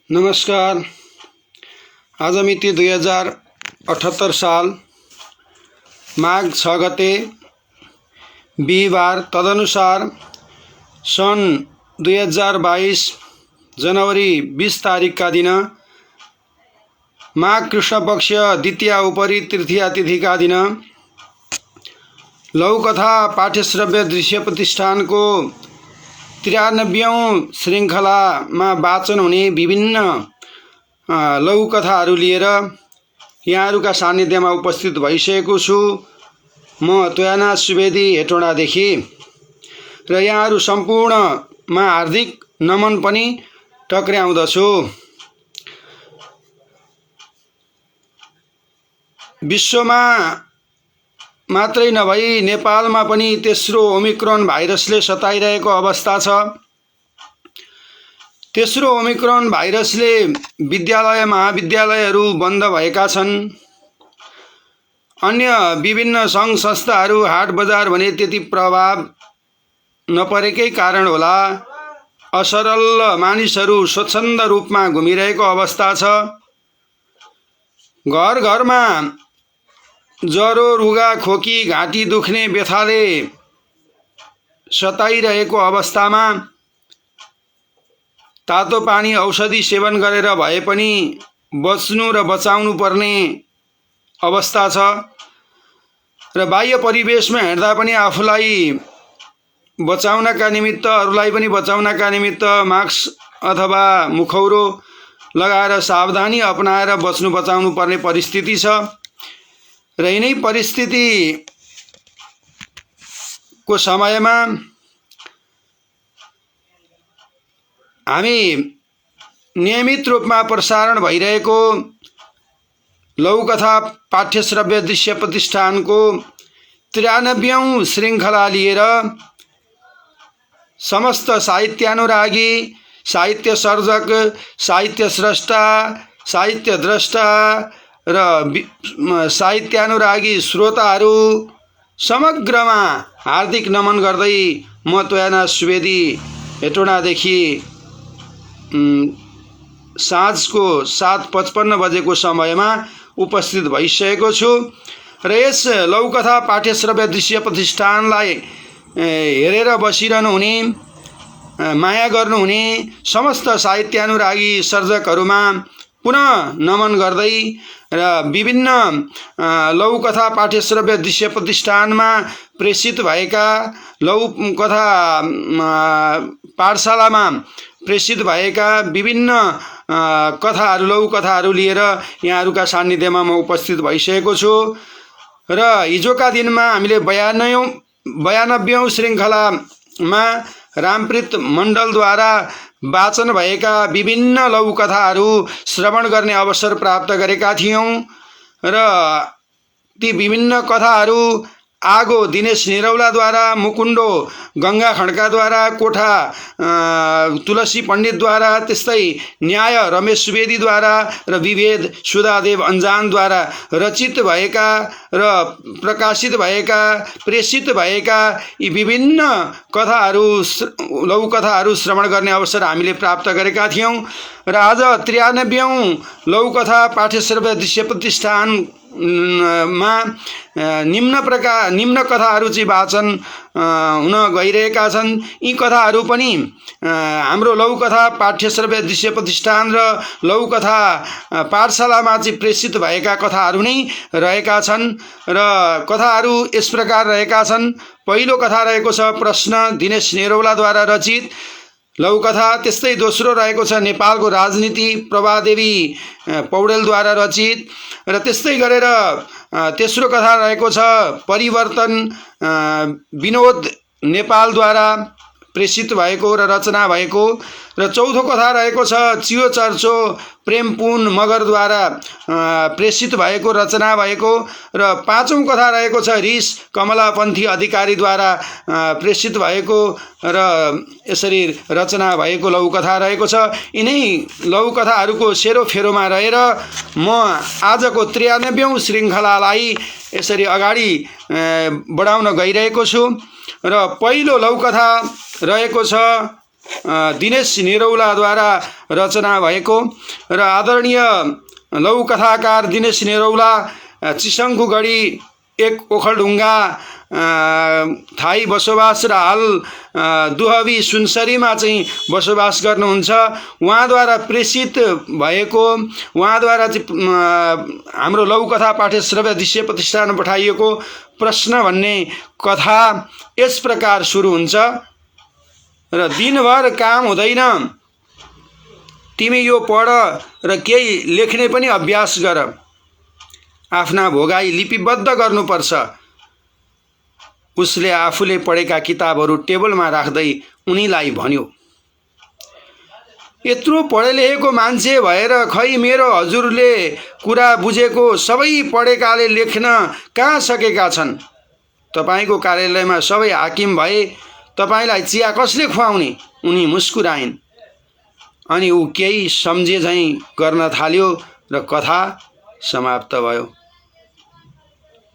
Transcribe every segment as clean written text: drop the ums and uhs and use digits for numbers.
नमस्कार। आज मिति 2078 साल माघ 6 गते बिहिबार, तदनुसार सन् 2022 जनवरी 20 तारिकका दिन माघ कृष्ण पक्ष द्वितीया उपरि तृतीया तिथिका दिन लघुकथा पाठ्यश्रव्य दृश्य प्रतिष्ठानको 93औं श्रृङ्खलामा वाचन हुने विभिन्न लघुकथाहरू लिएर यहाँहरूका सान्निध्यमा उपस्थित भइसकेको छु। म त्वयानाथ सुवेदी हेटौँडादेखि र यहाँहरू सम्पूर्णमा हार्दिक नमन पनि टक्र्याउँदछु। विश्वमा मात्रै नभई नेपालमा पनि तेस्रो ओमिक्रोन भाइरसले सताइरहेको अवस्था छ। तेस्रो ओमिक्रोन भाइरसले विद्यालय महाविद्यालयहरू बन्द भएका छन्। अन्य विभिन्न सङ्घ संस्थाहरू हाट बजार भने त्यति प्रभाव नपरेकै कारण होला असरल मानिसहरू स्वच्छन्द रूपमा घुमिरहेको अवस्था छ। घर घरमा ज्वरो, रुगा, खोकी, घाँटी दुख्ने व्यथाले सताइरहेको अवस्थामा तातो पानी औषधि सेवन गरेर भए पनि बच्नु र बचाउनु पर्ने अवस्था छ। र बाह्य परिवेशमा हिँड्दा पनि आफूलाई बचाउनका निमित्त, अरूलाई पनि बचाउनका निमित्त मास्क अथवा मुखौरो लगाएर सावधानी अपनाएर बच्नु बचाउनु पर्ने परिस्थिति छ। र यिनै परिस्थितिको समयमा हामी नियमित रूपमा प्रसारण भइरहेको लघुकथा पाठ्यश्रव्य दृश्य प्रतिष्ठानको 93औं श्रृङ्खला लिएर समस्त साहित्यानुरागी, साहित्य सर्जक, साहित्य स्रष्टा, साहित्य द्रष्टा र साहित्यानुरागी श्रोताहरू समग्रमा हार्दिक नमन गर्दै म त्वयानाथ सुवेदी हेटौँडादेखि साँझको 7:55 बजेको समयमा उपस्थित भइसकेको छु। र यस लघुकथा पाठ्यश्रव्य दृश्य प्रतिष्ठानलाई हेरेर बसिरहनु हुने, माया गर्नुहुने समस्त साहित्यानुरागी सर्जकहरूमा पुनः नमन गर्दै र विभिन्न लघुकथा पाठ्यश्रव्य दृश्य प्रतिष्ठानमा प्रेषित भएका लघुकथा पाठशालामा प्रेषित भएका विभिन्न कथाहरू, लघुकथाहरू लिएर यहाँहरूका सान्निध्यमा म उपस्थित भइसकेको छु। र हिजोका दिनमा हामीले 92औं श्रृङ्खलामा रामप्रीत मण्डलद्वारा वाचन भएका विभिन्न लघुकथाहरू श्रवण गर्ने अवसर प्राप्त गरेका थियौँ। र ती विभिन्न कथाहरू आगो दिनेश निरौलाद्वारा, मुकुण्डो गङ्गा खड्काद्वारा, कोठा तुलसी पण्डितद्वारा, त्यस्तै न्याय रमेश सुवेदीद्वारा र विभेद सुधादेव अन्जानद्वारा रचित भएका र प्रकाशित भएका, प्रेषित भएका यी विभिन्न कथाहरू, लघुकथाहरू श्रवण गर्ने अवसर हामीले प्राप्त गरेका थियौँ। र आज 93औं लघुकथा पाठ्यश्रव्य दृश्य प्रतिष्ठानमा निम्न कथाहरू चाहिँ वाचन हुन गइरहेका छन्। यी कथाहरू पनि हाम्रो लघुकथा पाठ्यश्रव्य दृश्य प्रतिष्ठान र लघुकथा पाठशालामा चाहिँ प्रेषित भएका कथाहरू नै रहेका छन्। र कथाहरू यस प्रकार रहेका छन्। पहिलो कथा रहेको छ प्रश्न, दिनेश निरौलाद्वारा रचित लघुकथा। त्यस्तै दोस्रो रहेको छ नेपालको राजनीति, प्रभादेवी पौडेलद्वारा रचित। र त्यस्तै गरेर तेस्रो कथा रहेको छ परिवर्तन, विनोद नेपालद्वारा प्रेषित भएको र रचना भएको। र चौथो कथा रहेको छ चियो चर्चो, प्रेमपुन मगरद्वारा प्रेषित भएको, रचना भएको। र पाँचौं कथा रहेको छ रिस, कमलापन्थी अधिकारीद्वारा प्रेषित भएको र यसरी रचना भएको लघुकथा रहेको छ। यिनै लघुकथाहरूको सेरोफेरोमा रहेर म आजको 93औं श्रृङ्खलालाई यसरी अगाडि बढाउन गइरहेको छु। र पहिलो लघुकथा रहेको छ दिनेश निरौलाद्वारा रचना भएको र आदरणीय लघुकथाकार दिनेश निरौला चिसङ्खुगढी एक ओखलढुङ्गा थाई बसोबास र हाल दुहवी सुनसरीमा चाहिँ बसोबास गर्नुहुन्छ। उहाँद्वारा प्रेषित भएको, उहाँद्वारा चाहिँ हाम्रो लघुकथा पाठ्यश्रव्य दृश्य प्रतिष्ठानमा पठाइएको प्रश्न भन्ने कथा यस प्रकार सुरु हुन्छ। र दिनभर काम हुँदैन, तिमी यो पढ र केही लेख्ने पनि अभ्यास गर, आफ्ना भोगाई लिपिबद्ध गर्नुपर्छ। उसले आफूले पढेका किताबहरू टेबलमा राख्दै उनीलाई भन्यो, यत्रो पढे लेखेको मान्छे भएर खै मेरो हजुरले कुरा बुझेको सबै पढेकाले लेख्न कहाँ सकेका छन्? तपाईको कार्यालयमा सबै हाकिम भए, तपाईलाई चिया कसले खुवाउने? उनी मुस्कुराइन्। अनि ऊ केही सम्झे झैं गर्न थाल्यो र कथा समाप्त भयो।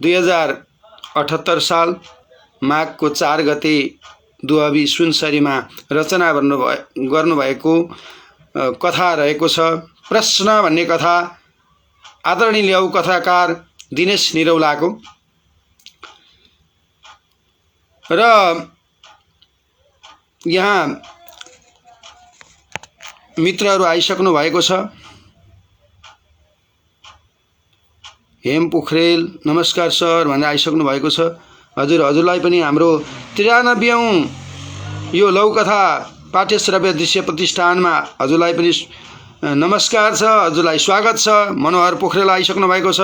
2078 साल माघको 4 गते दुहवी सुनसरीमा रचना गर्नुभएको कथा रहेको छ प्रश्न भन्ने कथा, आदरणीय लघुकथाकार दिनेश निरौलाको। र यहाँ मित्रहरू आइसक्नु भएको छ। हेम पोखरेल नमस्कार सर भनेर आइसक्नु भएको छ। हजुरलाई पनि हाम्रो 93औं यो लघुकथा पाठ्यश्रव्य दृश्य प्रतिष्ठानमा हजुरलाई पनि नमस्कार छ, हजुरलाई स्वागत छ। मनोहर पोखरेल आइसक्नु भएको छ।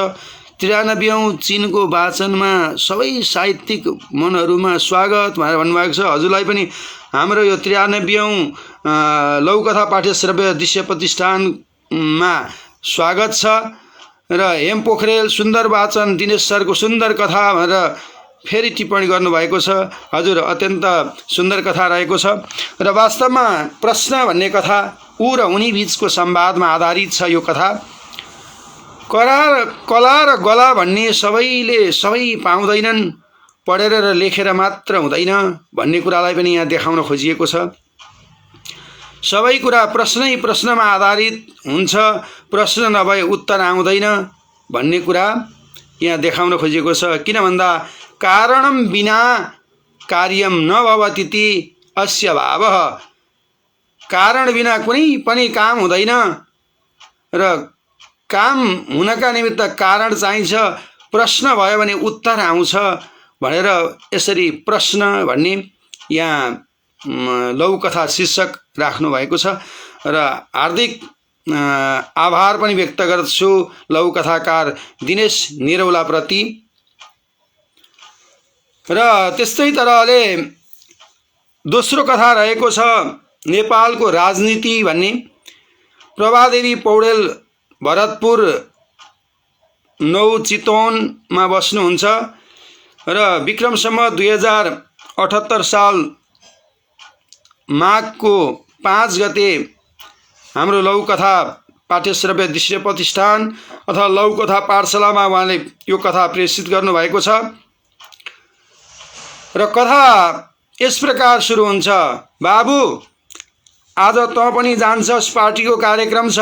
93औं चिनको वाचनमा सबै साहित्यिक मनहरूमा स्वागत भनेर भन्नुभएको छ। हजुरलाई पनि हाम्रो यो 93औं लघुकथा पाठ्यश्रव्य दृश्य प्रतिष्ठानमा स्वागत छ। र हेम पोखरेल सुन्दर वाचन, दिनेश सरको सुन्दर कथा भनेर फेरि टिप्पणी गर्नुभएको छ। हजुर अत्यन्त सुन्दर कथा रहेको छ। र वास्तवमा प्रश्न भन्ने कथा ऊ र उनी बीचको संवादमा आधारित छ यो कथा। कला र गला भन्ने सबैले सबै पाउँदैनन्, पढेर र लेखेर मात्र हुँदैन भन्ने कुरालाई पनि यहाँ देखाउन खोजिएको छ। सबै कुरा प्रश्नमा आधारित हुन्छ, प्रश्न नभए उत्तर आउँदैन भन्ने कुरा यहाँ देखाउन खोजिएको छ। किन भन्दा कारणं बिना कार्यं न भवतीति अस्य भावः। कारण बिना कुनै पनि काम हुँदैन र काम हुनका निमित्त कारण चाहिन्छ, प्रश्न भयो भने उत्तर आउँछ भनेर यसरी प्रश्न भन्ने यहाँ लघुकथा शीर्षक राख्नु भएको छ। र हार्दिक आभार पनि व्यक्त गर्छु लघुकथाकार दिनेश निरौलाप्रति। र त्यस्तै तरहले दोस्रो कथा रहेको छ नेपालको राजनीति भन्ने। प्रभादेवी पौडेल भरतपुर 9 चितवनमा बस्नुहुन्छ र विक्रम सम्वत 2078 साल माघको 5 गते हाम्रो लघुकथा पाठ्यश्रव्य दृश्य प्रतिष्ठान अथवा लघुकथा पाठशालामा उहाँले यो कथा प्रेषित गर्नुभएको छ। र कथा यस प्रकार सुरु हुन्छ। बाबु आज तँ पनि जान्छस्, पार्टीको कार्यक्रम छ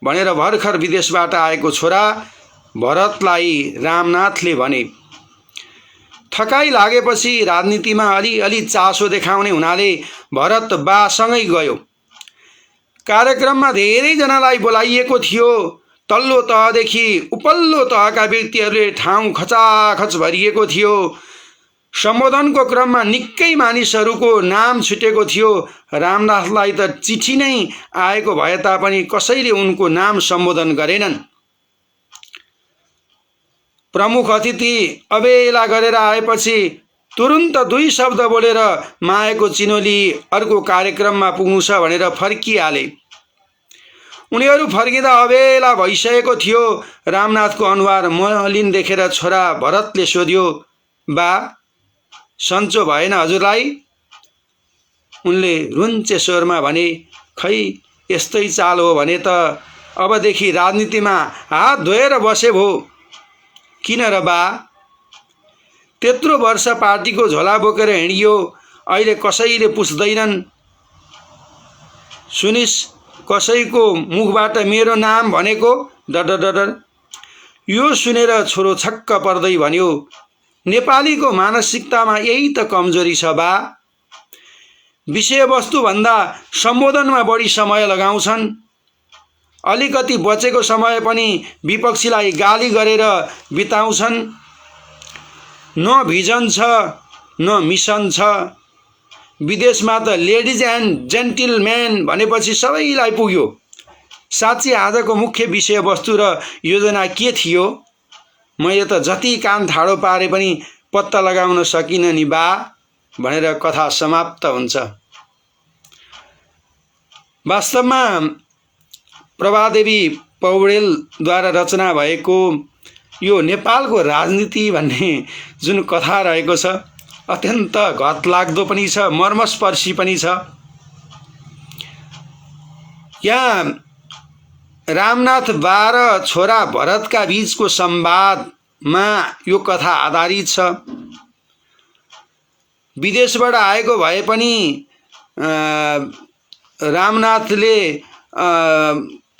भनेर भर्खर विदेशबाट आएको छोरा भरतलाई रामनाथले भने। थकाइ लागेपछि राजनीतिमा अलि चासो देखाउने हुनाले भरत बासँगै गयो। कार्यक्रममा धेरैजनालाई बोलाइएको थियो। तल्लो तहदेखि उपल्लो तहका व्यक्तिहरूले ठाउँ खचाखच भरिएको थियो। सम्बोधनको क्रममा निकै मानिसहरूको नाम छुटेको थियो। रामनाथलाई त चिठी नै आएको भए तापनि कसैले उनको नाम सम्बोधन गरेनन्। प्रमुख अतिथि अबेला गरेर आएपछि तुरुन्त 2 शब्द बोलेर माएको चिनोली अर्को कार्यक्रममा पुग्नु छ भनेर फर्किहाले। उनीहरू फर्किँदा अबेला भइसकेको थियो। रामनाथको अनुहार मलिन देखेर छोरा भरतले सोध्यो, बा सन्चो भएन हजुरलाई? उनले रुन्चे स्वरमा भने, खै यस्तै चाल हो भने त अबदेखि राजनीतिमा हात धोएर बसे भो। किन र बा? त्यत्रो वर्ष पार्टीको झोला बोकेर हिँडियो, अहिले कसैले पुछ्दैनन्। सुनिस् कसैको मुखबाट मेरो नाम भनेको डर डर डर। यो सुनेर छोरो छक्क पर्दै भन्यो, नेपालीको मानसिकतामा यही त कमजोरी छ बा। विषयवस्तुभन्दा सम्बोधनमा बढी समय लगाउँछन्। अलिकति बचेको समय पनि विपक्षीलाई गाली गरेर बिताउँछन्। न भिजन छ न मिसन छ। विदेशमा त लेडिज एन्ड जेन्टिलम्यान भनेपछि सबैलाई पुग्यो। साँच्चै आजको मुख्य विषयवस्तु र योजना के थियो? मैले त जति कान ठाडो पारे पनि पत्ता लगाउन सकिनँ नि बा भनेर कथा समाप्त हुन्छ। वास्तवमा प्रभादेवी पौडेलद्वारा रचना भएको यो नेपालको राजनीति भन्ने जुन कथा रहेको छ अत्यन्त घतलाग्दो पनि छ, मर्मस्पर्शी पनि छ। यहाँ रामनाथ बा र छोरा भरतका बीचको संवादमा यो कथा आधारित छ। विदेशबाट आएको भए पनि रामनाथले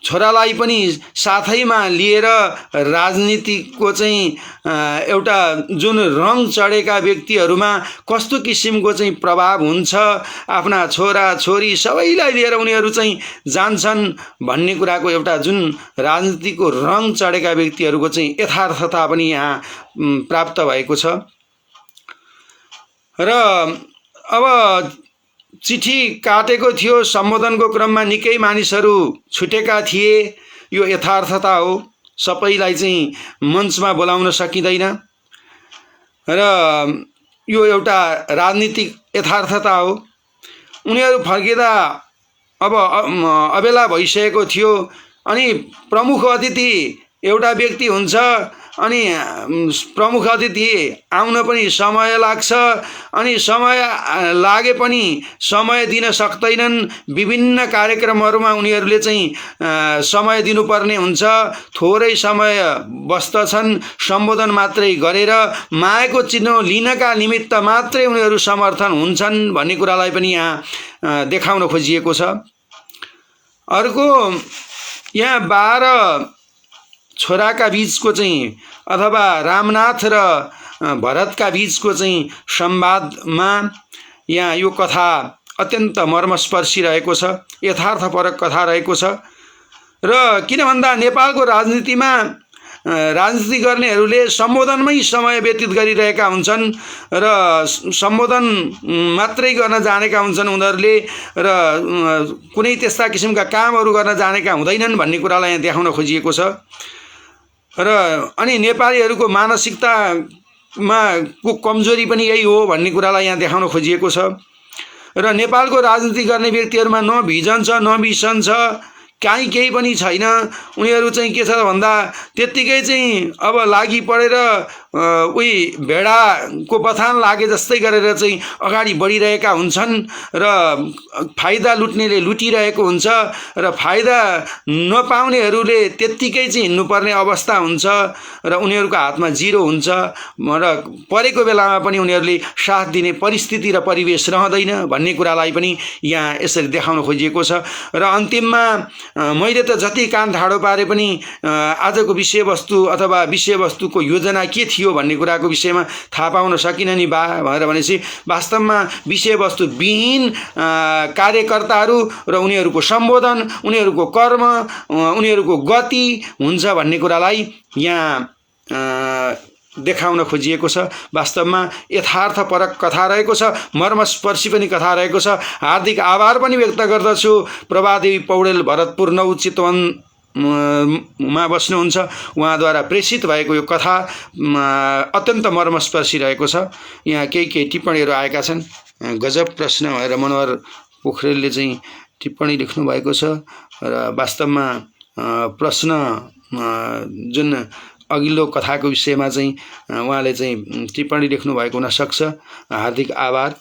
छोरालाई पनि साथैमा लिएर राजनीतिको चाहिँ एउटा जुन रङ चढेका व्यक्तिहरूमा कस्तो किसिमको चाहिँ प्रभाव हुन्छ, आफ्ना छोरा छोरी सबैलाई लिएर उनीहरू चाहिँ जान्छन् भन्ने कुराको एउटा जुन राजनीतिको रङ चढेका व्यक्तिहरूको चाहिँ यथार्थता पनि यहाँ प्राप्त भएको छ। र अब चिठी काटेको थियो, सम्बोधनको क्रममा निकै मानिसहरू छुटेका थिए। यो यथार्थता हो, सबैलाई चाहिँ मञ्चमा बोलाउन सकिँदैन र यो एउटा राजनीतिक यथार्थता हो। उनीहरू फर्किँदा अब अबेला भइसकेको थियो। अनि प्रमुख अतिथि एउटा व्यक्ति हुन्छ, अनि प्रमुख अतिथि आउन पनि समय लाग्छ। अनि समय लागे पनि समय दिन सक्दैनन्। विभिन्न कार्यक्रमहरूमा उनीहरूले चाहिँ समय दिनुपर्ने हुन्छ। थोरै समय बस्दछन्, सम्बोधन मात्रै गरेर मायाको चिन्ह लिनका निमित्त मात्रै उनीहरू समर्थन हुन्छन् भन्ने कुरालाई पनि यहाँ देखाउन खोजिएको छ। अर्को यहाँ 12 छोराका बीचको चाहिँ अथवा रामनाथ र भरतका बीचको चाहिँ संवादमा यहाँ यो कथा अत्यन्त मर्मस्पर्शी रहेको छ, यथार्थपरक कथा रहेको छ। र किन भन्दा नेपालको राजनीतिमा राजनीति गर्नेहरूले सम्बोधनमै समय व्यतीत गरिरहेका हुन्छन् र सम्बोधन मात्रै गर्न जानेका हुन्छन् उनीहरूले र कुनै त्यस्ता किसिमका कामहरू गर्न जानेका हुँदैनन् भन्ने कुरालाई यहाँ देखाउन खोजिएको छ। र अनि नेपालीहरूको मानसिकतामा को कमजोरी पनि यही हो भन्ने कुरालाई यहाँ देखाउन खोजिएको छ। र नेपालको राजनीति गर्ने व्यक्तिहरूमा न भिजन छ न मिसन छ, केही पनि छैन। उनीहरू चाहिँ के छ भन्दा त्यत्तिकै चाहिँ अब लागि परेर उही भेडाको बथान लागे जस्तै गरेर चाहिँ अगाडि बढिरहेका हुन्छन् र फाइदा लुट्नेले लुटिरहेको हुन्छ र फाइदा नपाउनेहरूले त्यत्तिकै चाहिँ हिँड्नुपर्ने अवस्था हुन्छ र उनीहरूको हातमा जिरो हुन्छ र परेको बेलामा पनि उनीहरूले साथ दिने परिस्थिति र परिवेश रहँदैन भन्ने कुरालाई पनि यहाँ यसरी देखाउन खोजिएको छ। र अन्तिममा मैले त जति कान ठाडो पारे पनि आजको विषयवस्तु अथवा विषयवस्तुको योजना के थियो भन्ने कुराको विषयमा थाहा पाउन सकिनँ नि बा भनेर भनेपछि वास्तवमा विषयवस्तु विहीन कार्यकर्ताहरू र उनीहरूको सम्बोधन, उनीहरूको कर्म, उनीहरूको गति हुन्छ भन्ने कुरालाई यहाँ देखाउन खोजिएको छ। वास्तवमा यथार्थपरक कथा रहेको छ, मर्मस्पर्शी पनि कथा रहेको छ। हार्दिक आभार पनि व्यक्त गर्दछु प्रभादेवी पौडेल भरतपुर 9 चितवन मा बस्नुहुन्छ, उहाँद्वारा प्रेषित भएको यो कथा अत्यन्त मर्मस्पर्शी रहेको छ। यहाँ केही टिप्पणीहरू आएका छन्। गजब प्रश्न भनेर मनोहर पोखरेलले चाहिँ टिप्पणी लेख्नु भएको छ र वास्तवमा प्रश्न जुन अघिल्लो कथाको विषयमा चाहिँ उहाँले चाहिँ टिप्पणी लेख्नु भएको हुन सक्छ। हार्दिक आभार।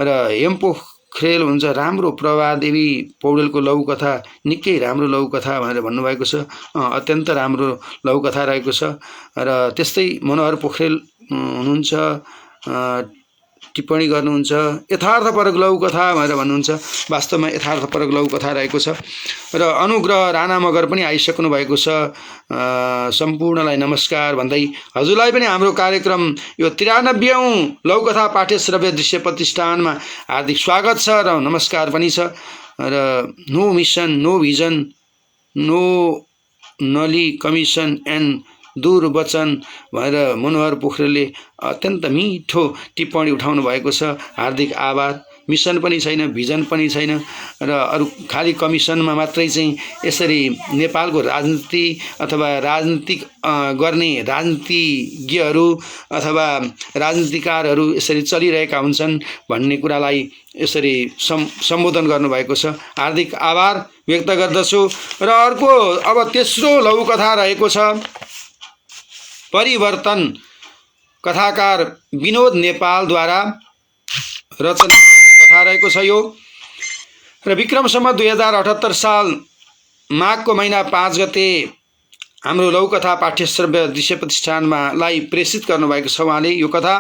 र एम पोखरेल हुन्छ राम्रो प्रभादेवी पौडेलको लघुकथा निकै राम्रो लघुकथा भनेर भन्नुभएको छ। अत्यन्त राम्रो लघुकथा रहेको छ। र त्यस्तै मनोहर पोखरेल हुनुहुन्छ टिप्पणी गर्नुहुन्छ। यथार्थपरक लघुकथा भनेर भन्नुहुन्छ, वास्तवमा यथार्थपरक लघुकथा रहेको छ। र अनुग्रह राणा मगर पनि आइसक्नु भएको छ। सम्पूर्णलाई नमस्कार भन्दै हजुरलाई पनि हाम्रो कार्यक्रम यो 93औं लघुकथा पाठ्यश्रव्य दृश्य प्रतिष्ठानमा हार्दिक स्वागत छ र नमस्कार पनि छ। र no mission no vision no नली कमिसन एन्ड दूर वचन भनेर मनोहर पोखरेलले अत्यन्त मिठो टिप्पणी उठाउनु भएको छ। हार्दिक आभार। मिसन पनि छैन, भिजन पनि छैन र अरू खाली कमिसनमा मात्रै चाहिँ यसरी नेपालको राजनीति अथवा राजनीतिक गर्ने राजनीतिज्ञहरू अथवा राजनीतिकारहरू यसरी चलिरहेका हुन्छन् भन्ने कुरालाई यसरी सम्बोधन गर्नुभएको छ। हार्दिक आभार व्यक्त गर्दछु। र अर्को अब तेस्रो लघुकथा रहेको छ परिवर्तन। कथाकार विनोद नेपालद्वारा रचना कथा रहेको छ यो। र विक्रम सम्वत 2078 साल माघको महिना 5 गते हाम्रो लघुकथा पाठ्यश्रव्य दृश्य प्रतिष्ठानमा लाई प्रेषित गर्नुभएको छ उहाँले यो कथा।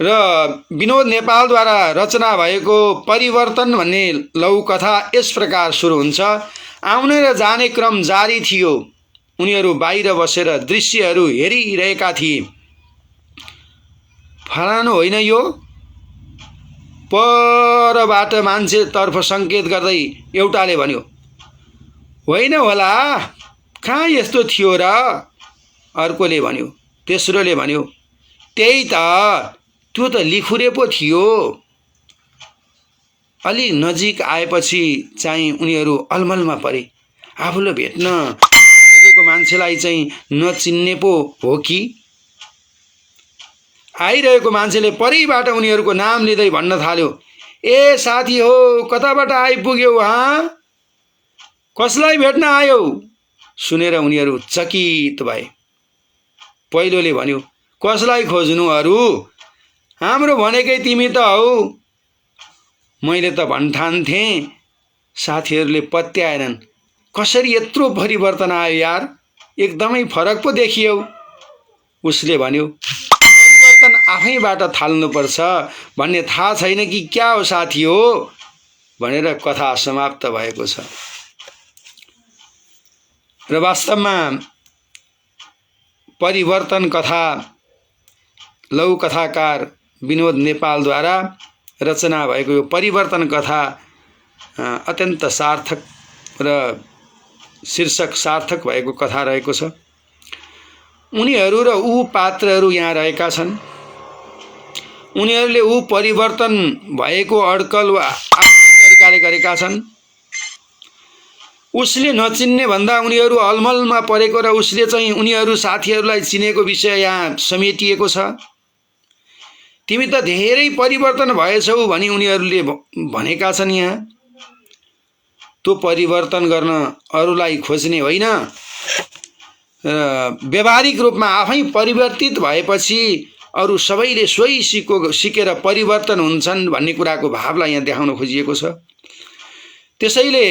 र विनोद नेपालद्वारा रचना भएको परिवर्तन भन्ने लघुकथा यस प्रकार सुरु हुन्छ। आउने र जाने क्रम जारी थियो। उनीहरू बाहिर बसेर दृश्यहरू हेरिरहेका थिए। फलानु होइन यो, परबाट मान्छेतर्फ सङ्केत गर्दै एउटाले भन्यो। होइन होला, कहाँ यस्तो थियो र? अर्कोले भन्यो। तेस्रोले भन्यो, त्यही त, त्यो त लिखुरे पो थियो। अलि नजिक आएपछि चाहिँ उनीहरू अलमलमा परे। आफूले भेट्न खोजेको मान्छेलाई चाहिँ नचिन्ने पो हो कि? आइरहेको मान्छेले परैबाट उनीहरूको नाम लिँदै भन्न थाल्यो, ए साथी हो, कताबाट आइपुग्यौ? कसलाई भेट्न आयौ? सुनेर उनीहरू चकित भए। पहिलोले भन्यो, कसलाई खोज्नु अरू? हाम्रो भनेकै तिमी त हौ। मैले त भन्ठान्थे। साथीहरूले पत्याएनन्। कसरी यत्रो परिवर्तन आयो यार, एकदमै फरक पो देखियौ। उसले भन्यो, परिवर्तन आफैबाट थाल्नुपर्छ भन्ने थाहा छैन कि क्या हो साथी हो? भनेर कथा समाप्त भएको छ। र वास्तवमा परिवर्तन कथा लघुकथाकार विनोद नेपालद्वारा रचना भएको यो परिवर्तन कथा अत्यन्त सार्थक र शीर्षक सार्थक भएको कथा रहेको छ। उनीहरू र ऊ पात्रहरू यहाँ रहेका छन्। उनीहरूले ऊ परिवर्तन भएको अड्कल वा आफ्नै तरिकाले गरेका छन्। उसले नचिन्ने भन्दा उनीहरू अलमलमा परेको र उसले चाहिँ उनीहरू साथीहरूलाई चिनेको विषय यहाँ समेटिएको छ। तिमी त धेरै परिवर्तन भएछौ भनी उनीहरूले भनेका छन्। यहाँ त्यो परिवर्तन गर्न अरूलाई खोज्ने होइन, व्यावहारिक रूपमा आफै परिवर्तित भएपछि अरू सबैले सोही सिकेर परिवर्तन हुन्छन् भन्ने कुराको भावलाई यहाँ देखाउन खोजिएको छ। त्यसैले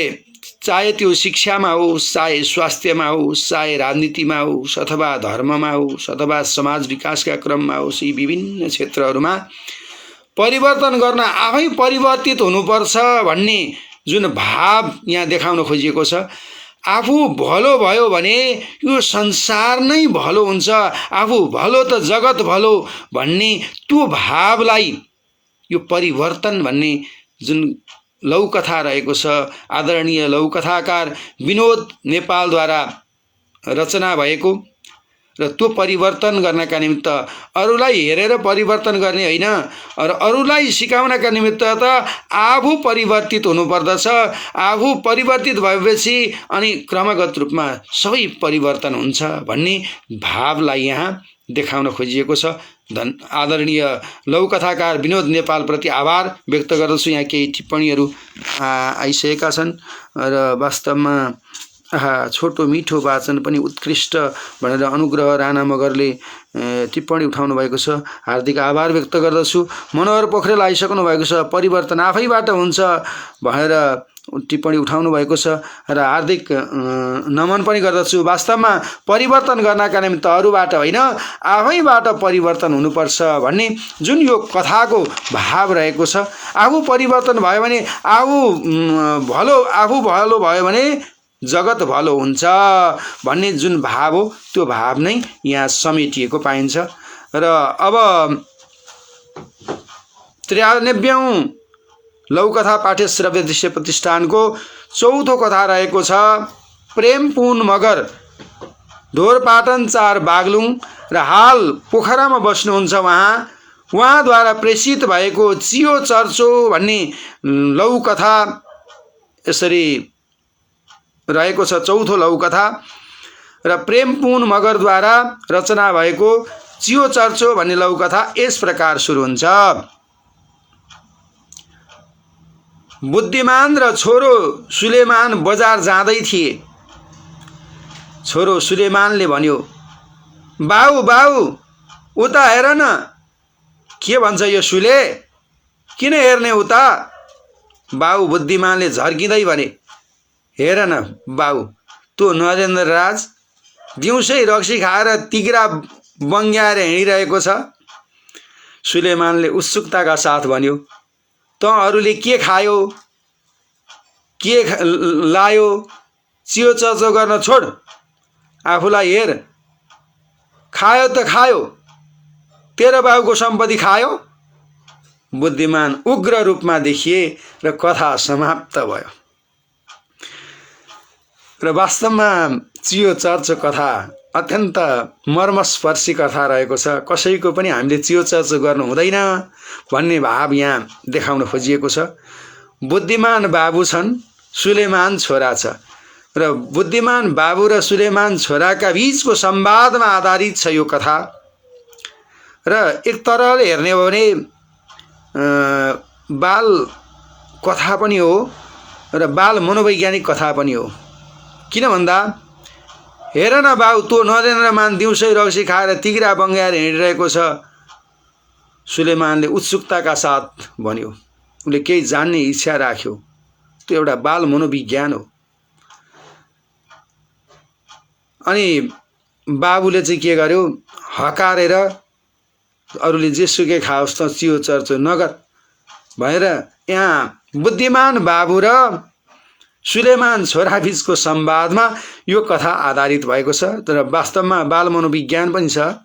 चाहे त्यो शिक्षामा होस्, चाहे स्वास्थ्यमा होस्, चाहे राजनीतिमा होस्, अथवा धर्ममा होस्, अथवा समाज विकासका क्रममा होस्, यी विभिन्न क्षेत्रहरूमा परिवर्तन गर्न आफै परिवर्तित हुनुपर्छ भन्ने जुन भाव यहाँ देखाउन खोजिएको छ। आफू भलो भयो भने यो संसार नै भलो हुन्छ, आफू भलो त जगत भलो भन्ने त्यो भावलाई यो परिवर्तन भन्ने जुन लघुकथा रहेको छ, आदरणीय लघुकथाकार विनोद नेपालद्वारा रचना भएको र त्यो परिवर्तन गर्नका निमित्त अरूलाई हेरेर परिवर्तन गर्ने होइन, र अरूलाई सिकाउनका निमित्त त आफू परिवर्तित हुनुपर्दछ। आफू परिवर्तित भएपछि अनि क्रमगत रूपमा सबै परिवर्तन हुन्छ भन्ने भावलाई यहाँ देखाउन खोजिएको छ। आदरणीय लघुकथाकार विनोद नेपालप्रति आभार व्यक्त गर्दछु। यहाँ केही टिप्पणीहरू आइसकेका छन् र वास्तवमा छोटो मिठो वाचन पनि उत्कृष्ट भनेर अनुग्रह राणा मगरले टिप्पणी उठाउनु भएको छ। हार्दिक आभार व्यक्त गर्दछु। मनोहर पोखरेल आइसक्नु भएको छ। परिवर्तन आफैबाट हुन्छ भनेर टिप्पणी उठाउनु भएको छ र हार्दिक नमन पनि गर्दछु। वास्तवमा परिवर्तन गर्नका निमित्त अरूबाट होइन आफैबाट परिवर्तन हुनुपर्छ भन्ने जुन यो कथाको भाव रहेको छ। आफू परिवर्तन भयो भने आफू भलो भयो भने जगत भलो हुन्छ भन्ने जुन भाव हो त्यो भाव नै यहाँ समेटिएको पाइन्छ। र अब 93औं लौकथा पाठ्य श्रव्य दृश्य प्रतिष्ठानको चौथो कथा रहेको छ प्रेमपुन मगर ढोरपाटन 4 बागलुङ र हाल पोखरामा बस्नुहुन्छ। उहाँद्वारा प्रेषित भएको चियो चर्चो भन्ने लौकथा यसरी रहेको छ। चौथो लौकथा र प्रेमपुन मगरद्वारा रचना भएको चियो चर्चो भन्ने लौकथा यस प्रकार सुरु हुन्छ। बुद्धिमान र छोरो सुलेमान बजार जाँदै थिए। छोरो सुलेमानले भन्यो, बाउ बाउ उता हेर न। के भन्छ यो सुले, किन हेर्ने उता? बाउ बुद्धिमानले झर्किँदै भने, हेर न बाउ, त्यो नरेन्द्र राज दिउँसै रक्सी खाएर तिग्रा बङ्ग्याएर हिँडिरहेको छ। सुलेमानले उत्सुकताका साथ भन्यो, त अरूले के खायो के लायो चियो चर्चो गर्न छोड, आफूलाई हेर। खायो त खायो, तेरो बाबुको सम्पत्ति खायो। बुद्धिमान उग्र रूपमा देखिए र कथा समाप्त भयो। र वास्तवमा चियो चर्चो कथा अत्यन्त मर्मस्पर्शी कथा रहेको छ। कसैको पनि हामीले चियो चर्चो गर्नु हुँदैन भन्ने भाव यहाँ देखाउन खोजिएको छ। बुद्धिमान बाबु छन्, सुलेमान छोरा छ र बुद्धिमान बाबु र सुलेमान छोराका बीचको संवादमा आधारित छ यो कथा। र एक तरहले हेर्ने हो भने बाल कथा पनि हो र बाल मनोवैज्ञानिक कथा पनि हो। किन भन्दा हेर न बाउ, त्यो नरेन्द्रमान दिउँसै रक्सी खाएर तिग्रा बङ्ग्याएर हिँडिरहेको छ। सुलेमानले उत्सुकताका साथ भन्यो, उसले केही जान्ने इच्छा राख्यो। त्यो एउटा बाल मनोविज्ञान हो। अनि बाबुले चाहिँ के गर्यो, हकारेर अरूले जेसुकै खाओस् त चियो चर्चो नगर भनेर यहाँ बुद्धिमान बाबु र सुलेमान छोरा बीचको संवादमा यो कथा आधारित भएको छ। तर वास्तवमा बाल मनोविज्ञान पनि छ,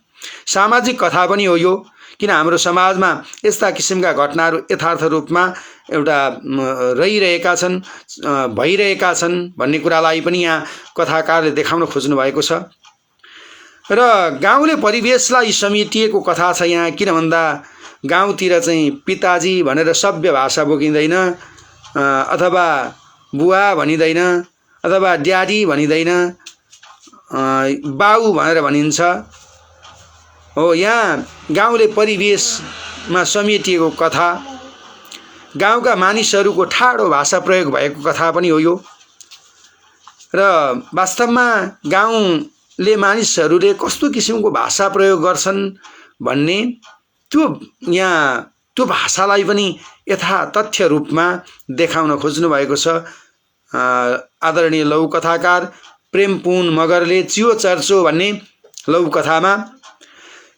सामाजिक कथा पनि हो यो। किन हाम्रो समाजमा यस्ता किसिमका घटनाहरू यथार्थ रूपमा एउटा रहिरहेका छन्, भइरहेका छन् भन्ने कुरालाई पनि यहाँ कथाकारले देखाउन खोज्नु भएको छ। र गाउँले परिवेशलाई समेटिएको कथा छ यहाँ। किन भन्दा गाउँतिर चाहिँ पिताजी भनेर सभ्य भाषा बोकिँदैन, अथवा बुवा भनिँदैन, अथवा ड्याडी भनिँदैन, बाउ भनेर भनिन्छ। हो, यहाँ गाउँले परिवेशमा समेटिएको कथा, गाउँका मानिसहरूको ठाडो भाषा प्रयोग भएको कथा पनि हो यो। र वास्तवमा गाउँले मानिसहरूले कस्तो किसिमको भाषा प्रयोग गर्छन् भन्ने त्यो भाषालाई पनि यथा तथ्य रूपमा देखाउन खोज्नु भएको छ आदरणीय लौकथाकार प्रेमपुन मगरले। चियो चर्चो भन्ने लौकथामा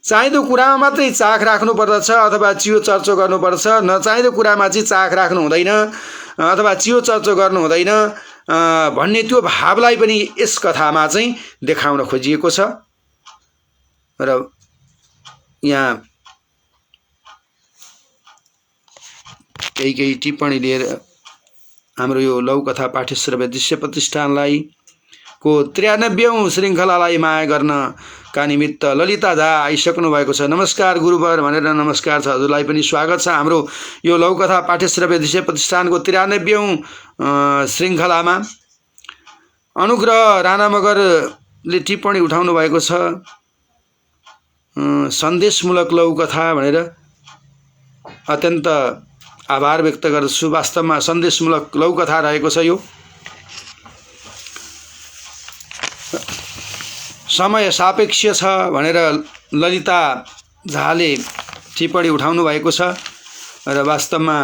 चाहिँदो कुरामा मात्रै चाख राख्नु पर्दछ अथवा चियो चर्चो गर्नुपर्छ, नचाहिँदो कुरामा चाहिँ चाख राख्नु हुँदैन अथवा चियो चर्चो गर्नु हुँदैन भन्ने त्यो भावलाई पनि यस कथामा चाहिँ देखाउन खोजिएको छ। र यहाँ केही टिप्पणी लिएर हाम्रो यो लौकथा पाठ्यश्रव्य दृश्य प्रतिष्ठानलाई को 93औं श्रृङ्खलालाई माया गर्नका निमित्त ललिता झा आइसक्नु भएको छ। नमस्कार गुरुवर भनेर नमस्कार छ, हजुरलाई पनि स्वागत छ हाम्रो यो लौकथा पाठ्यश्रव्य दृश्य प्रतिष्ठानको 93औं श्रृङ्खलामा। अनुग्रह राणा मगरले टिप्पणी उठाउनु भएको छ सन्देशमूलक लौकथा भनेर। अत्यन्त आभार व्यक्त गर्दछु। वास्तवमा सन्देशमूलक लौकथा रहेको छ यो। समय सापेक्ष छ भनेर ललिता झाले टिप्पणी उठाउनु भएको छ र वास्तवमा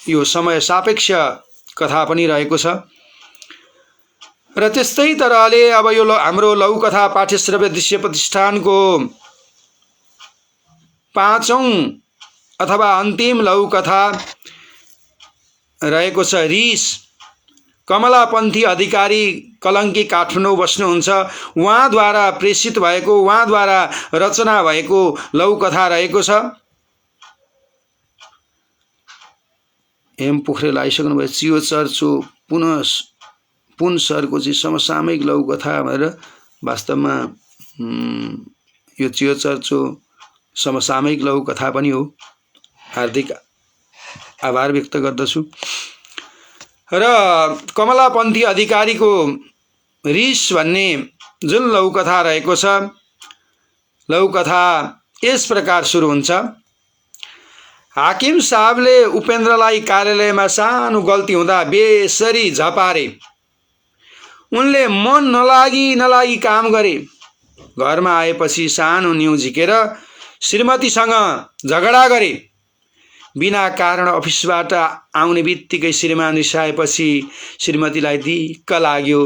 यो समय सापेक्ष कथा पनि रहेको छ। र त्यस्तै तरहले अब यो हाम्रो लघुकथा पाठ्यश्रव्य दृश्य प्रतिष्ठानको 5औं अथवा अन्तिम लघुकथा रहेको छ रिस। कमलापन्थी अधिकारी कलङ्की काठमाडौँ बस्नुहुन्छ, उहाँद्वारा प्रेषित भएको, उहाँद्वारा रचना भएको लघुकथा रहेको छ। एम पोखरेल आइसक्नु भयो। चियो चर्चो पुन सरको चाहिँ समसामयिक लघुकथा भनेर वास्तवमा यो चियो चर्चो समसामयिक लघुकथा पनि हो। हार्दिक आभार व्यक्त गर्दछु। र कमलापन्थी अधिकारीको रिस भन्ने जुन लघुकथा रहेको छ, लघुकथा यस प्रकार सुरु हुन्छ। हाकिम साहबले उपेन्द्रलाई कार्यालयमा सानो गल्ती हुँदा बेसरी झपारे। उनले मन नलागी काम गरे। घरमा आएपछि सानो न्यु झिकेर श्रीमतीसँग झगडा गरे। बिना कारण अफिसबाट आउने बित्तिकै श्रीमान रिसाएपछि श्रीमतीलाई दिक्क लाग्यो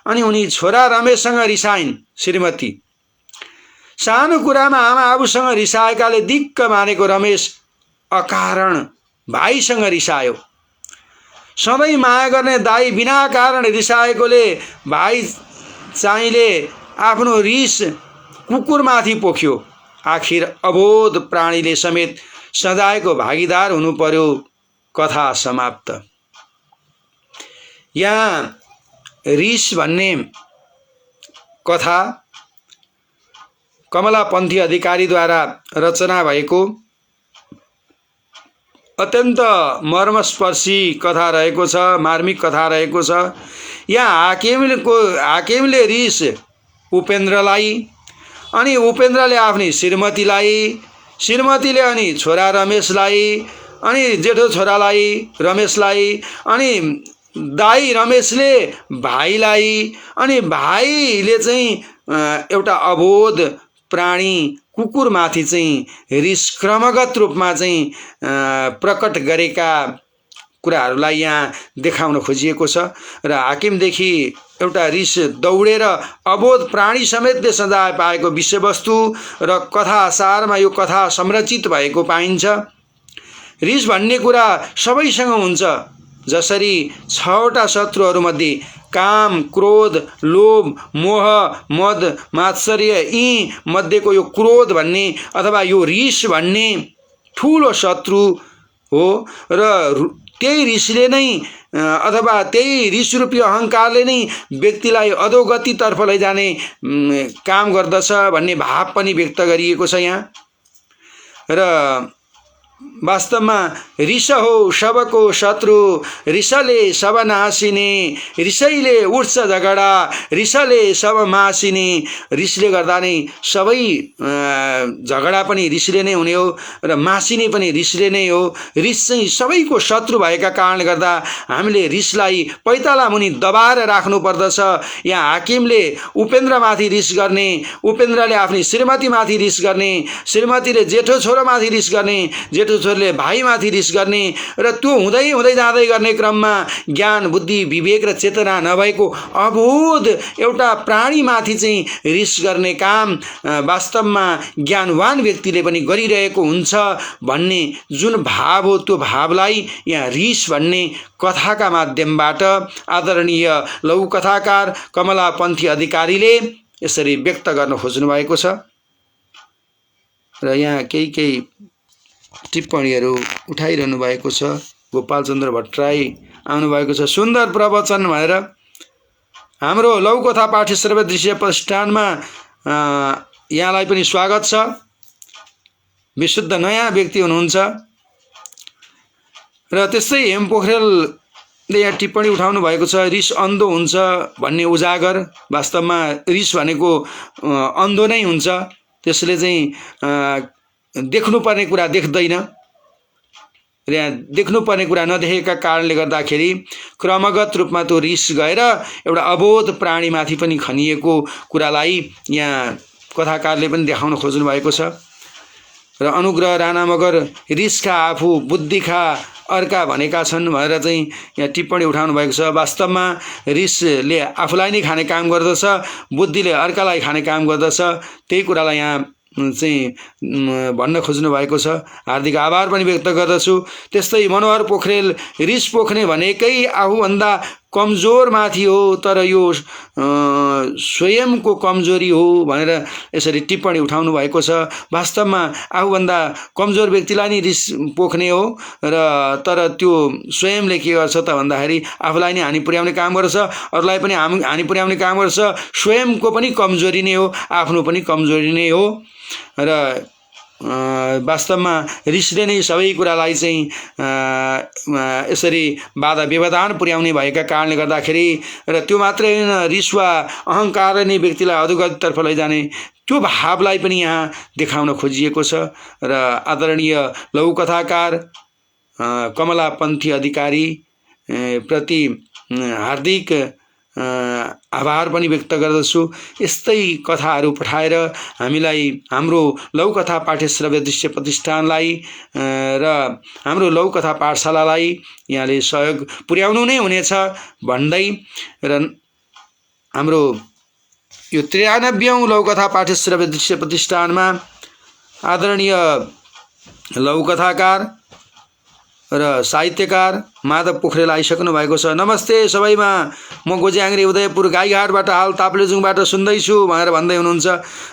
अनि उनी छोरा रमेशसँग रिसाइन्। श्रीमती सानो कुरामा आमा आबुसँग रिसाएकाले दिक्क मानेको रमेश अकारण भाइसँग रिसायो। सधैँ माया गर्ने दाई बिना कारण रिसाएकोले भाइ चाहिँले आफ्नो रिस कुकुरमाथि पोख्यो। आखिर अबोध प्राणीले समेत सजायको भागीदार हुनु पर्यो। कथा समाप्त। यहाँ रिस भन्ने कथा कमलापन्थी अधिकारीद्वारा रचना भएको अत्यन्त मर्मस्पर्शी कथा रहेको छ, मार्मिक कथा रहेको छ। यहाँ हाकिमले रिस उपेन्द्रलाई, अनि उपेन्द्रले आफ्नी श्रीमतीलाई, श्रीमतीले अनि छोरा रमेशलाई, अनि जेठो छोरालाई रमेशलाई, अनि दाई रमेशले भाइलाई, अनि भाइले चाहिँ एउटा अबोध प्राणी कुकुरमाथि चाहिँ रिस क्रमगत रूपमा चाहिँ प्रकट गरेका कुराहरूलाई यहाँ देखाउन खोजिएको छ। र हाकिमदेखि एउटा रिस दौडेर अबोध प्राणी समेतले सजाय पाएको विषयवस्तु र कथा सारमा यो कथा संरचित भएको पाइन्छ। रिस भन्ने कुरा सबैसँग हुन्छ। जसरी 6वटा शत्रुहरूमध्ये काम, क्रोध, लोभ, मोह, मद, मात्सर्य, यी मध्येको यो क्रोध भन्ने अथवा यो रिस भन्ने ठुलो शत्रु हो। र त्यही रिसले नै अथवा त्यही रिस रूपी अहङ्कारले नै व्यक्तिलाई अधोगतितर्फ लैजाने काम गर्दछ भन्ने भाव पनि व्यक्त गरिएको छ यहाँ। र वास्तवमा रिस हो सबको शत्रु, रिसले सब नासिने, रिसैले उठ्छ झगडा, रिसले सब मासिने। रिसले गर्दा नै सबै झगडा पनि रिसले नै हुने हो र मासिने पनि रिसले नै हो। रिस चाहिँ सबैको शत्रु भएका कारणले गर्दा हामीले रिसलाई पैताला मुनि दबाएर राख्नु पर्दछ। यहाँ हाकिमले उपेन्द्रमाथि रिस गर्ने, उपेन्द्रले आफ्नी श्रीमतीमाथि रिस गर्ने, श्रीमतीले जेठो छोरोमाथि रिस गर्ने, जेठो छोरीले भाइमाथि रिस गर्ने, र त्यो हुँदै हुँदै जाँदै गर्ने क्रममा ज्ञान, बुद्धि, विवेक र चेतना नभएको अबोध एउटा प्राणीमाथि चाहिँ रिस गर्ने काम वास्तवमा ज्ञानवान व्यक्तिले पनि गरिरहेको हुन्छ भन्ने जुन भाव हो, त्यो भावलाई यहाँ रिस भन्ने कथाका माध्यमबाट आदरणीय लघुकथाकार कमलापन्थी अधिकारीले यसरी व्यक्त गर्न खोज्नु भएको छ। र यहाँ केही टिप्पणीहरू उठाइरहनु भएको छ। गोपालचन्द्र भट्टराई आउनुभएको छ, सुन्दर प्रवचन भनेर। हाम्रो लघुकथा पाठ्यश्रव्य दृश्य प्रतिष्ठानमा यहाँलाई पनि स्वागत छ। विशुद्ध नयाँ व्यक्ति हुनुहुन्छ। र त्यस्तै हेम पोखरेलले यहाँ टिप्पणी उठाउनु भएको छ, रिस अन्धो हुन्छ भन्ने उजागर। वास्तवमा रिस भनेको अन्धो नै हुन्छ। त्यसले चाहिँ देख्नुपर्ने कुरा देख्दैन र यहाँ देख्नुपर्ने कुरा नदेखेका कारणले गर्दाखेरि क्रमगत रूपमा त्यो रिस गएर एउटा अबोध प्राणीमाथि पनि खनिएको कुरालाई यहाँ कथाकारले पनि देखाउन खोज्नु भएको छ। र अनुग्रह राणा मगर रिसका आफू बुद्धिका अर्का भनेका छन् भनेर चाहिँ यहाँ टिप्पणी उठाउनु भएको छ। वास्तवमा रिसले आफूलाई नै खाने काम गर्दछ, बुद्धिले अर्कालाई खाने काम गर्दछ। त्यही कुरालाई यहाँ चाहिँ भन्न खोज्नु भएको छ। हार्दिक आभार पनि व्यक्त गर्दछु। त्यस्तै मनोहर पोखरेल रिस पोख्ने भनेकै आफूभन्दा कमजोर माथि हो, तर यो स्वयंको कमजोरी हो भनेर यसरी टिप्पणी उठाउनु भएको छ। वास्तवमा आफूभन्दा कमजोर व्यक्तिलाई नै रिस पोख्ने हो र तर त्यो स्वयंले के गर्छ त भन्दाखेरि आफूलाई नै हानि पुर्याउने काम गर्छ, अरूलाई पनि हानि पुर्याउने काम गर्छ। स्वयंको पनि कमजोरी नै हो, आफ्नो पनि कमजोरी नै हो र वास्तवमा रिसले नै सबै कुरालाई चाहिँ यसरी बाधा व्यवधान पुर्याउने भएका कारणले गर्दाखेरि र त्यो मात्रै होइन, रिस वा अहङ्कार नै व्यक्तिलाई अधोगतितर्फ लैजाने त्यो भावलाई पनि यहाँ देखाउन खोजिएको छ। र आदरणीय लघुकथाकार कमला पन्थी अधिकारी प्रति हार्दिक आभार पनि व्यक्त गर्दछु। यस्तै कथाहरू पठाएर हामीलाई हाम्रो लघुकथा पाठ्यश्रव्य दृश्य प्रतिष्ठानलाई र हाम्रो लघुकथा पाठशालालाई यहाँले सहयोग पुर्याउनु नै हुनेछ भन्दै र हाम्रो यो 93औं लघुकथा पाठ्यश्रव्य दृश्य प्रतिष्ठानमा आदरणीय लघुकथाकार र साहित्यकार माधव पोखरेल आइसक्नु भएको छ। नमस्ते सबैमा, म गोज्याङ्ग्रे उदयपुर गाईघाटबाट हाल ताप्लेजुङबाट सुन्दैछु भनेर भन्दै हुनुहुन्छ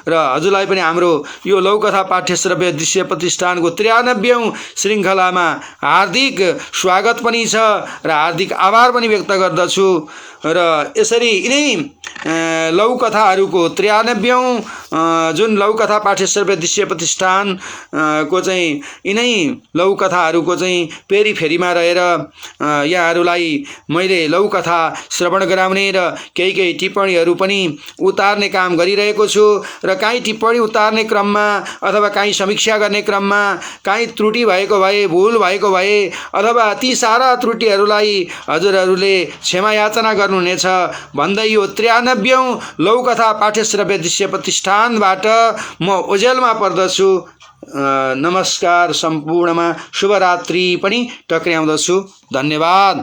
र हजुरलाई पनि हाम्रो यो लघुकथा पाठ्यश्रव्य दृश्य प्रतिष्ठानको 93औं श्रृङ्खलामा हार्दिक स्वागत पनि छ र हार्दिक आभार पनि व्यक्त गर्दछु। र यसरी यिनै लघुकथाहरूको 93औं जुन लघुकथा पाठ्यश्रव्य दृश्य प्रतिष्ठान को चाहिँ यिनै लघुकथाहरूको चाहिँ पेरिफेरीमा रहेर यहाँहरूलाई मैले लघुकथा श्रवण गराउने र केही टिप्पणीहरू पनि उतार्ने काम गरिरहेको छु। र काहीँ टिप्पणी उतार्ने क्रममा अथवा काहीँ समीक्षा गर्ने क्रममा काहीँ त्रुटि भएको भए, भुल भएको भए अथवा ती सारा त्रुटिहरूलाई हजुरहरूले क्षमा याचना गर्नुहुनेछ भन्दै यो 93औं लघुकथा पाठ्यश्रव्य दृश्य प्रतिष्ठानबाट म ओझेलमा पर्दछु। नमस्कार, सम्पूर्णमा शुभरात्रि पनि टक्र्याउँदछु। धन्यवाद।